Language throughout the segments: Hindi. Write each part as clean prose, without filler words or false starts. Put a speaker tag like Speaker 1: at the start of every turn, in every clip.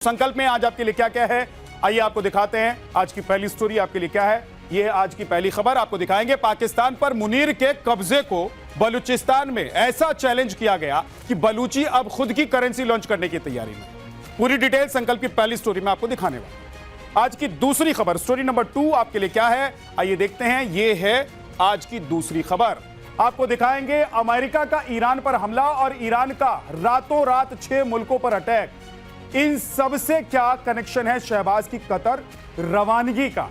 Speaker 1: संकल्प में आज आपके लिए क्या क्या है, आइए आपको दिखाते हैं। आज की पहली स्टोरी आपके लिए क्या है, ये है आज की पहली खबर। आपको दिखाएंगे पाकिस्तान पर मुनीर के कब्जे को बलूचिस्तान में ऐसा चैलेंज किया गया कि बलूची अब खुद की करेंसी लॉन्च करने की तैयारी में। पूरी डिटेल संकल्प की पहली स्टोरी में आपको दिखाने वाला। आज की दूसरी खबर, स्टोरी नंबर 2 आपके लिए क्या है, आइए देखते हैं। ये है आज की दूसरी खबर। आपको दिखाएंगे अमेरिका का ईरान पर हमला और ईरान का रातों रात 6 मुल्कों पर अटैक। इन सब से क्या कनेक्शन है शहबाज की कतर रवानगी का।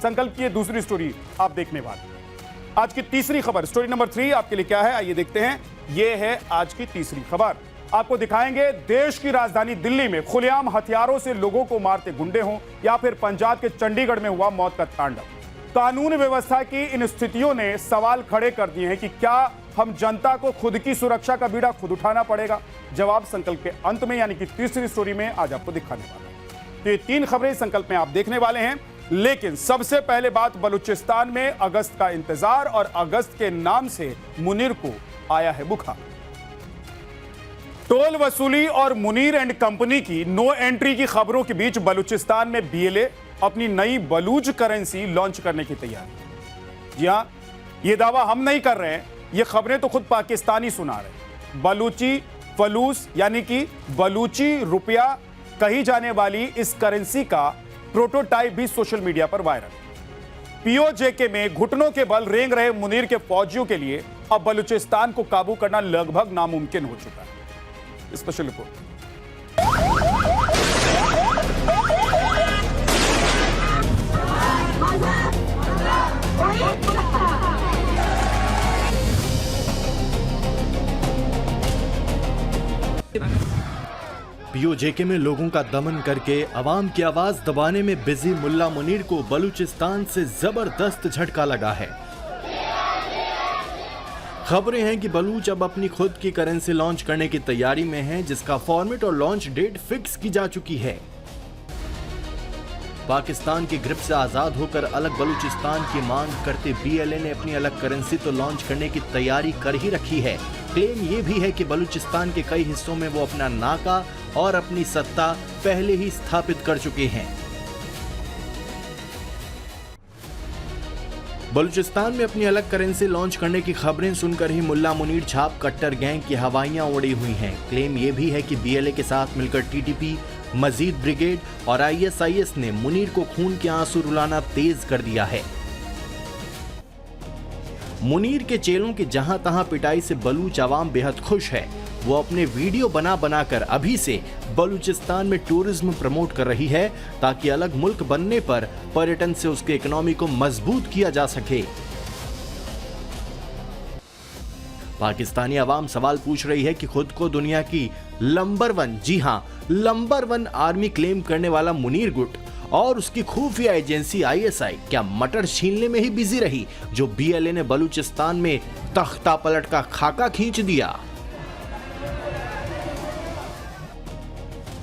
Speaker 1: संकल्प की दूसरी स्टोरी आप देखने वाले। आज की तीसरी खबर, स्टोरी नंबर 3 आपके लिए क्या है, आइए देखते हैं। यह है आज की तीसरी खबर। आपको दिखाएंगे देश की राजधानी दिल्ली में खुलेआम हथियारों से लोगों को मारते गुंडे हों या फिर पंजाब के चंडीगढ़ में हुआ मौत का तांडव। कानून व्यवस्था की इन स्थितियों ने सवाल खड़े कर दिए हैं कि क्या हम जनता को खुद की सुरक्षा का बीड़ा खुद उठाना पड़ेगा। जवाब संकल्प के अंत में, यानी कि तीसरी स्टोरी में आज आपको दिखाने वाला है। तो ये 3 खबरें संकल्प में आप देखने वाले हैं, लेकिन सबसे पहले बात बलूचिस्तान में अगस्त का इंतजार और अगस्त के नाम से मुनीर को आया है बुखार। टोल वसूली और मुनीर एंड कंपनी की नो एंट्री की खबरों के बीच बलूचिस्तान में बीएलए अपनी नई बलूच करेंसी लॉन्च करने की तैयारी। जी हां, यह दावा हम नहीं कर रहे हैं, ये खबरें तो खुद पाकिस्तानी सुना रहे। बलूची फलूस यानी कि बलूची रुपया कही जाने वाली इस करेंसी का प्रोटोटाइप भी सोशल मीडिया पर वायरल। पीओजेके में घुटनों के बल रेंग रहे मुनीर के फौजियों के लिए अब बलूचिस्तान को काबू करना लगभग नामुमकिन हो चुका है। Special report.
Speaker 2: पीओजेके में लोगों का दमन करके अवाम की आवाज दबाने में बिजी मुल्ला मुनीर को बलूचिस्तान से जबरदस्त झटका लगा है। खबरें हैं कि बलूच अब अपनी खुद की करेंसी लॉन्च करने की तैयारी में हैं, जिसका फॉर्मेट और लॉन्च डेट फिक्स की जा चुकी है। पाकिस्तान की ग्रिप से आजाद होकर अलग बलूचिस्तान की मांग करते बीएलए ने अपनी अलग करेंसी तो लॉन्च करने की तैयारी कर ही रखी है। क्लेम ये भी है कि बलूचिस्तान के कई हिस्सों में वो अपना नाका और अपनी सत्ता पहले ही स्थापित कर चुके हैं। बलूचिस्तान में अपनी अलग करेंसी लॉन्च करने की खबरें सुनकर ही मुल्ला मुनीर छाप कट्टर गैंग की हवाइयां उड़ी हुई हैं। क्लेम यह भी है कि बीएलए के साथ मिलकर टीटीपी, मजीद ब्रिगेड और आईएसआईएस ने मुनीर को खून के आंसू रुलाना तेज कर दिया है। मुनीर के चेलों की जहां तहां पिटाई से बलूच आवाम बेहद खुश है। वो अपने वीडियो बना बनाकर अभी से बलूचिस्तान में टूरिज्म प्रमोट कर रही है, ताकि अलग मुल्क बनने पर पर्यटन से उसके इकोनॉमी को मजबूत किया जा सके। पाकिस्तानी आवाम सवाल पूछ रही है कि खुद को दुनिया की नंबर 1, जी हां, नंबर 1 आर्मी क्लेम करने वाला मुनीर गुट और उसकी खुफिया एजेंसी आईएसआई क्या मटर छीनने में ही बिजी रही, जो बीएलए ने बलूचिस्तान में तख्ता पलट का खाका खींच दिया।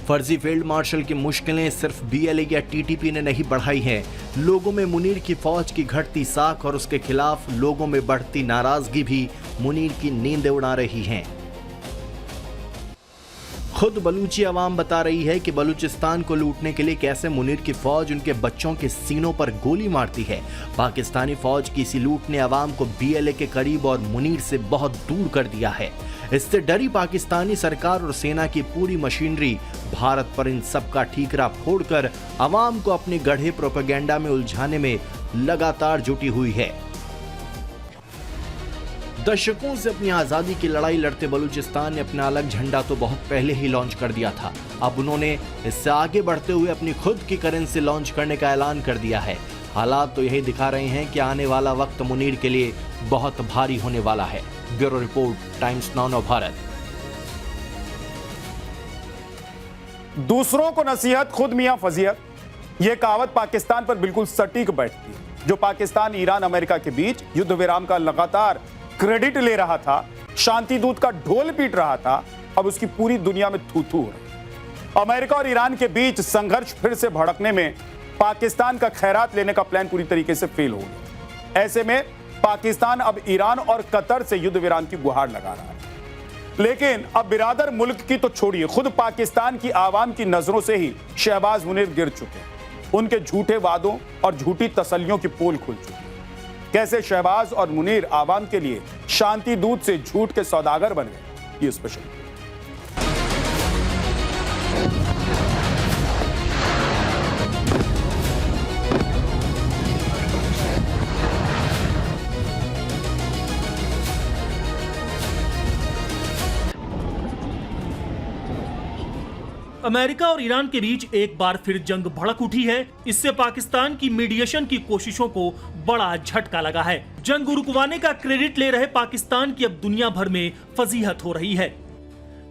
Speaker 2: फर्जी फील्ड मार्शल की मुश्किलें सिर्फ बीएलए या टीटीपी ने नहीं बढ़ाई हैं। लोगों में मुनीर की फौज की घटती साख और उसके खिलाफ लोगों में बढ़ती नाराजगी भी मुनीर की नींद उड़ा रही हैं। खुद बलूची आवाम बता रही है कि बलूचिस्तान को लूटने के लिए कैसे मुनीर की फौज उनके बच्चों के सीनों पर गोली मारती है। पाकिस्तानी फौज की इसी लूट ने आवाम को बीएलए के करीब और मुनीर से बहुत दूर कर दिया है। इससे डरी पाकिस्तानी सरकार और सेना की पूरी मशीनरी भारत पर इन सब का ठीकरा फोड़कर आवाम को अपने गढ़े प्रोपेगेंडा में उलझाने में लगातार जुटी हुई है। दशकों से अपनी आजादी की लड़ाई लड़ते बलूचिस्तान ने अपना अलग झंडा तो बहुत पहले ही लॉन्च कर दिया था। अब उन्होंने इससे आगे बढ़ते हुए अपनी खुद की करेंसी लॉन्च करने का ऐलान कर दिया है। हालात तो यही दिखा रहे हैं कि आने वाला वक्त मुनीर के लिए बहुत भारी होने वाला है। Bureau report, times now Bharat.
Speaker 1: दूसरों को नसीहत, खुद मियां फजीहत, यह कहावत पाकिस्तान पर बिल्कुल सटीक बैठती है। जो पाकिस्तान ईरान अमेरिका के बीच युद्ध विराम का लगातार क्रेडिट ले रहा था, शांति दूत का ढोल पीट रहा था, अब उसकी पूरी दुनिया में थू थू हो रही। अमेरिका और ईरान के बीच संघर्ष फिर से भड़कने में पाकिस्तान का खैरात लेने का प्लान पूरी तरीके से फेल हो गया। ऐसे में पाकिस्तान अब ईरान और कतर से युद्ध विराम की गुहार लगा रहा है। लेकिन अब बिरादर मुल्क की तो छोड़िए, खुद पाकिस्तान की आवाम की नजरों से ही शहबाज मुनीर गिर चुके हैं। उनके झूठे वादों और झूठी तसल्लियों की पोल खुल चुकी है। कैसे शहबाज और मुनीर आवाम के लिए शांति दूत से झूठ के सौदागर बन गए, ये स्पेशल।
Speaker 3: अमेरिका और ईरान के बीच एक बार फिर जंग भड़क उठी है। इससे पाकिस्तान की मीडिएशन की कोशिशों को बड़ा झटका लगा है। जंग रुकवाने का क्रेडिट ले रहे पाकिस्तान की अब दुनिया भर में फजीहत हो रही है,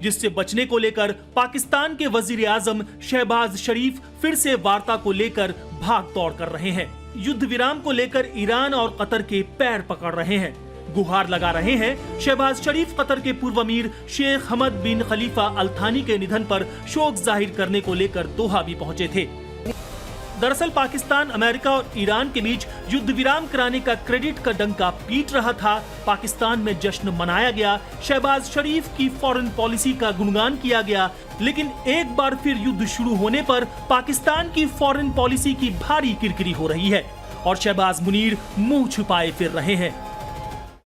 Speaker 3: जिससे बचने को लेकर पाकिस्तान के वजीर आजम शहबाज शरीफ फिर से वार्ता को लेकर भाग दौड़ कर रहे हैं। युद्ध विराम को लेकर ईरान और कतर के पैर पकड़ रहे हैं, गुहार लगा रहे हैं। शहबाज शरीफ कतर के पूर्व अमीर शेख हमद बिन खलीफा अल थानी के निधन पर शोक जाहिर करने को लेकर दोहा भी पहुंचे थे। दरअसल पाकिस्तान अमेरिका और ईरान के बीच युद्ध विराम कराने का क्रेडिट का डंका पीट रहा था। पाकिस्तान में जश्न मनाया गया, शहबाज शरीफ की फॉरेन पॉलिसी का गुणगान किया गया, लेकिन एक बार फिर युद्ध शुरू होने पर पाकिस्तान की फॉरेन पॉलिसी की भारी किरकिरी हो रही है और शहबाज मुनीर मुंह छुपाए फिर रहे हैं।